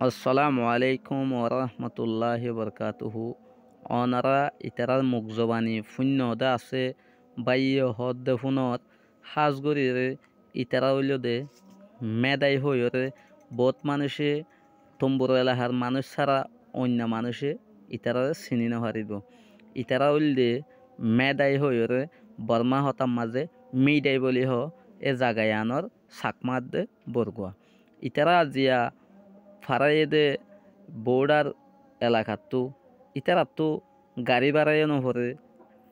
আসসালামু আলাইকুম ওরহমতুল্লাহি বরকাতুহু। অনারা ইতারার মুখজবানি শূন্যদে আছে বাইয় হদ্দে ফোনত সাজগরিরে ইতারা হইল দে মেদাই হইরে বহুত মানুষে তম্বুর এলাহার মানুষ ছাড়া অন্য মানুষে ইতারারে চিনি নহারিব। ইতারা হইল দে মেদাই হইরে বর্মা হতাম মাঝে মিডাই বলি হ এ জাগায় আনর চাকমাত দে বরগুয়া ইতারা আজিয়া ফারাইদে বর্ডার এলাকাতো ইতারাতো গাড়ি বাড়াইও নহরে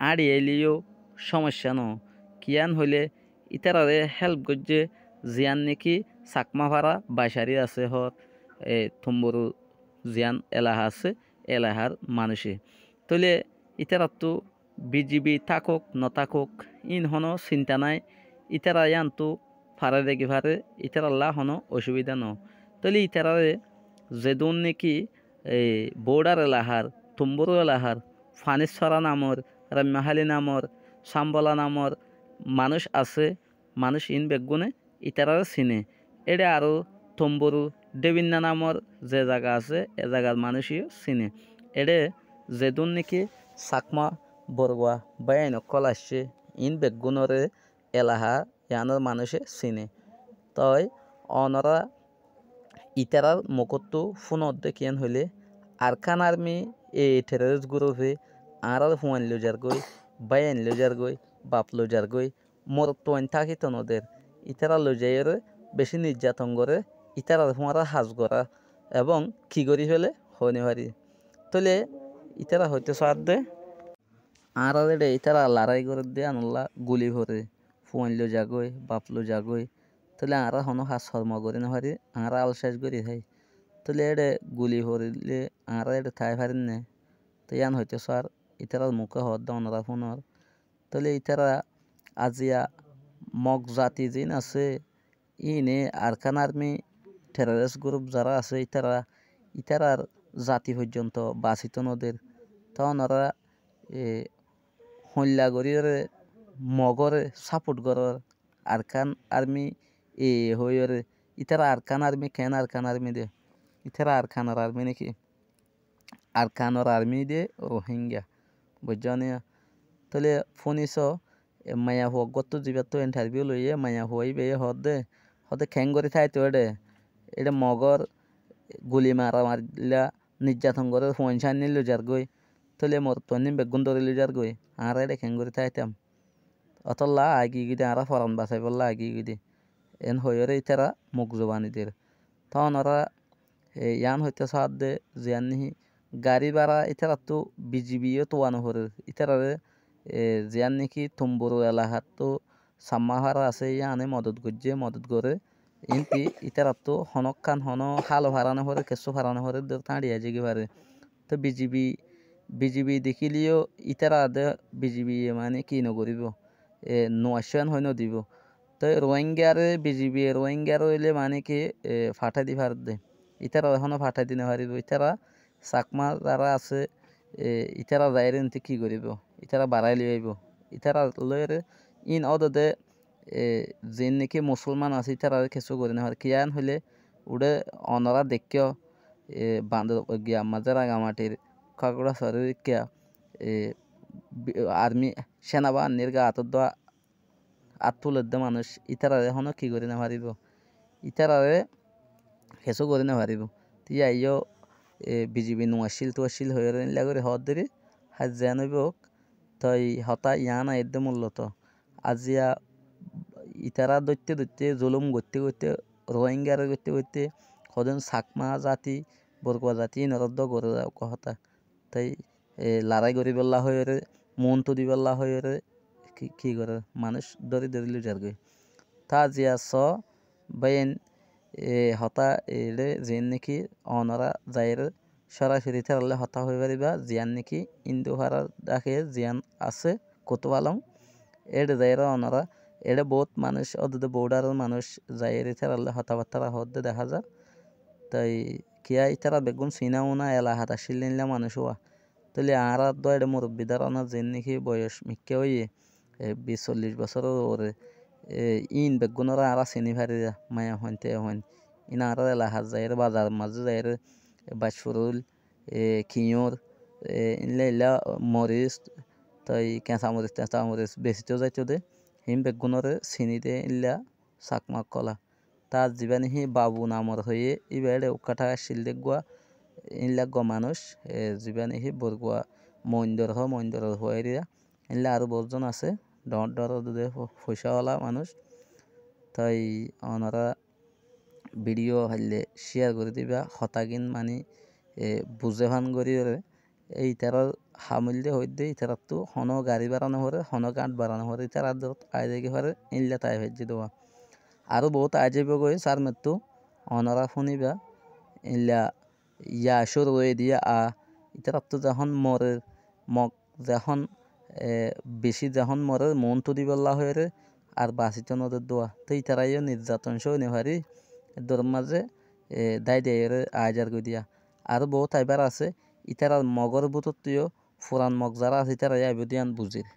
আড়ি এলিও সমস্যা ন কিয়ান হইলে ইতারারে হেল্প করছে জিয়ান নাকি চাকমা ভাড়া বাইসারি আছে হর থম্বরু জিয়ান এলাহা আছে এলাহার মানুষে তলে ইতারাতো বিজিবি থাকুক নথাকুক ইন হনো চিন্তা নাই ইতারা ইয়ানতো ফারে দেখি ফারে ইতারাল্লা হনো অসুবিধা ন তলে ইতারারে যেদুন নাকি এই বর্ডার এলাহার তুম্বুর এলাহার ফানিসরা নামর রাম্যাহালি নামর সাম্বলা নামর মানুষ আছে মানুষ ইন বেগুনে ইতারারে চিনে এটা আরও তম্বুরু দেবিন্না নামর যে জায়গা আছে এ জায়গার মানুষই চিনে এডে যেদুন নাকি চাকমা বরগুয়া বাইন কল আসছে ইন বেগুনরে এলাহা ইয়ানোর মানুষে চিনে তই অনরা ইতারার মুখতো ফোনত দেখিয়ান হইলে আরকান আর্মি টেররিস্ট গ্রুপে আর হুয়ান লোজার গই বাইন লোজার গই বাপ লোজার গই মোর তোয়ান থাকি তনদের ইতারা লোজাইয়ের বেশি নির্যাতন করে ইতারার হুয়ারা হাজ করা এবং কি করি ফেলে হনি হারি তলে ইতারা হইতে সার দে আর ইতারা লড়াই করে দে আনল্লা গুলি ভরে ফুয়ান লোজা গই বাপ লোজা গই তাহলে আরা হনো হাস শর্মা করি না হারি আরা আলসাজ করি খাই তাহলে এডে গুলি ভরিলে আরা এডে থাই পারেন না তো ইয়ান হইতে সার ইতারার মুখে হদ দনরা ফোনর তাহলে ইতারা আজিয়া মগ জাতি জিন আছে ইনে আরকান আর্মি টেররিস্ট গ্রুপ যারা আছে ইতারার জাতি পর্যন্ত বাঁচিত নদের তখন ওরা হল্লা গরিয়রে মগরে সাপোর্ট করর আরকান আর্মি হইরে ইতারা আরকান আর্মি কেন আরকান আর্মি দে ইতারা আরকানর আর্মি নাকি আরকানর আর্মি দে রোহিঙ্গা বুঝছনি তাহলে ফোনিস মায়া হুয়া গত জিবাত ইন্টারভিউ লইয়ে মায়া হুয়াই বে হদে খ্যাং করে থাই তো এটা মগর গুলি মারা মারিলা নির্যাতন করে ফোন সান নিল যার গই তাহলে মোর তনি বেগুন ধরিল যার গই আর এটা খ্যাং করে থাইতাম অতল্লা আগি গিয়ে আরা ফরান বাসাই বললা আগি গিয়ে এন হইরে ইতারা মুখ জবানিদের তখন ওরা ইয়ান হইতে সাদ দে জিয়ান নিহি গাড়ি ভাড়া ইতারা তো বিজিবিও তোয়ানো হরে ইতারারে জিয়ান নাকি তুম্বুরু এলাহাত তো সাম্মা ভাড়া আছে ইয়ানে মদত করে ইনতি ইতারা তো হনক খান হন হালো ভাড়ানো হরে কেঁচু ভাড়ানো হরে তাঁড়িয়া জিগি পারে তো বিজিবি দেখিলিও ইতারা দে বিজিবি মানে কি নকরিব নোয়াশান হয় নদিব তো রোহিঙ্গার হইলে মানে কি ফাটাই দি ভারত দে ইতারা এখনো ফাটাই দিনে পারিব ইতারা চাকমা যারা আছে ইতারা যাইরে নিতে কি করিব ইতারা বাড়াই লিয়ে আইব ইতারা লয়েরে ইন অদদে যেন নাকি মুসলমান আছে ইতারা কিছু করি না কিয়ান হইলে উড়ে অনরা দেখিও বান্ধ গিয়া মাঝে রাঙামাটির কাকুড়া শরীর কিয়া আর্মি সেনাবাহিনীর গা হাতত দেওয়া তুলে দে মানুষ ইতারারে এখনো কি করি না পারিব ইতারারে কিছু করি না পারিব তিয়া আইও বিজিবি নোয়াশিল হয়ে নিলা করে হদ দেরি হাজ জানব তই হতা ইয়ান আইদে মূল্যত আজিয়া ইতারা দৈত্যে জুলুম করতে রোহিঙ্গারে করতে সদিন চাকমা জাতি বরকুয়া জাতি নরদ্দ করে হতা তাই লড়াই করি পেলা হয়ে মন তো দিবেলা হয়ে কি করে মানুষ ধরি লুজার গই তা জিয়া স বাইন হতা এলে যেন নাকি অনরা যাইরে সরাসরি থাকলে হতা হয়ে পারিবা জিয়ান নাকি ইন্দু হারার ডাকে জিয়ান আছে কোতোয়ালং এডে যাইরে অনরা এডে বহুত মানুষ অদে বর্ডারের মানুষ যাইরে থাকলে হতাবার্তা হতে দেখা যায় তাই কিয়া ইতারা বেগুন চিনাও না এলাহাত আসিল নিলা মানুষ হওয়া তাহলে আর এডে মুরব্বিদার অনা যেন নাকি বয়স মিক্কে হইয়ে 20-40 বছরের ওরে ইন বেগুনরা আরা চিনি ভারি মায়া হইতে হইন ইনারা এলাহার যাইরে বাজার মাঝে যাইরে বাসফুরুল খিঁয়ুর ইনলা ইলা মরিচ তাই কেঁচা মরিচ বেশিতেও যাইতো দে হিম বেগুনরে চিনি দে ইল্লা চাকমাক কলা তার জীবানি হি বাবু নামর হয়ে ইবেড়ে উকাঠা শিল দেখুয়া ইনলা মানুষ জীবানি হি বরগুয়া মইন্দর হয়ে ইনলা আরো বহুজন আছে ডর পয়সাওয়ালা মানুষ তাই ওনারা ভিডিও হাইলে শেয়ার করে দিবা হতাগিন মানে বুঝে ভান করি এই তারা হামুলদে হইতে ইতারা তো হন গাড়ি বাড়ানো হরে হন গাঁট বাড়ানো হরে ইতারা আয় দেখি পারে ইনলা তাই ভেজে দেওয়া আরও বহুত আয় যাবে গই সার মৃত্যু অনরা শুনিবা ইনলা ইয়াসুর রয়ে দিয়া ইতারা তো যখন মরে মগ যখন বেশি যখন মরে মন তো দিবল্লা হয়ে রে আর বাঁচিত নদের দোয়া তো ইতারাইও নির্যাতন সহ নেহারি দোর মাঝে দায় দেয় আয়জার গই দিয়া আরও বহুত আইবার আছে ইতারার মগর বুতত্বীয় ফুরান মগ যারা আছে ইতারাই আইব দিয়ান বুঝির